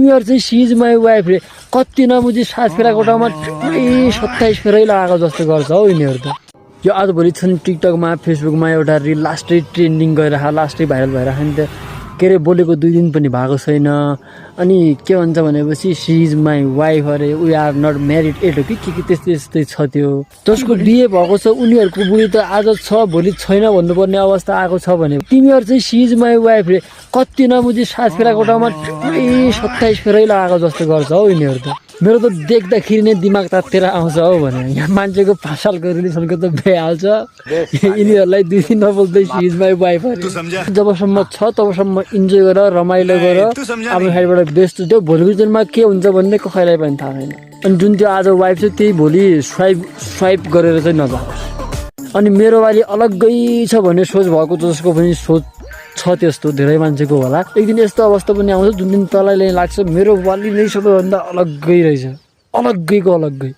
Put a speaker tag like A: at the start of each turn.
A: तिमीहरू चाहिँ C is my wife रे कति नबुझी 7 फेराको ठाउँमा 27 फेरै लगाएको जस्तो गर्छ हौ यिनीहरू त। यो आजभोलि छन् टिकटकमा फेसबुकमा एउटा रिल लास्टै ट्रेन्डिङ गरिरहेको लास्टै भाइरल भइरहेको नि त के अरे बोलेको 2 दिन पनि भएको छैन। अनि के भन्छ भनेपछि सी इज माई वाइफ अरे वी आर नट म्यारिड एट हो कि के त्यस्तै त्यस्तै छ त्यो। जसको बिहे भएको छ उनीहरूको बुढी त आज छ भोलि छैन भन्नुपर्ने अवस्था आएको छ भने तिमीहरू चाहिँ सी इज माई वाइफ रे कति नबुझी 7 फेराको ठाउँमा 27 फेरै लगाएको जस्तो गर्छ हौ यिनीहरू त। मेरो त देख्दाखेरि नै दिमाग तातेर आउँछ हौ भने यहाँ मान्छेको 5 सालको रिलेसनको त भइहाल्छ यिनीहरूलाई 2 दिन नबोल्दै सी इज माई वाइफ अरे। जबसम्म छ तबसम्म इन्जोय गर रमाइलो गर आफ्नो साइडबाट बेस्ट त्यो भोलिको दिनमा के हुन्छ भन्ने कसैलाई पनि थाहा छैन। अनि जुन त्यो आज वाइफ छ त्यही भोलि स्वाइप गरेर चाहिँ नजाओस्। अनि मेरो वाली अलग्गै छ भन्ने सोच भएको जसको पनि सोच छ त्यस्तो धेरै मान्छेको होला एक दिन यस्तो अवस्था पनि आउँछ जुन दिन तँलाई लाग्छ मेरो वाली नै सबैभन्दा अलग्गै रहेछ अलग्गैको अलग्गै।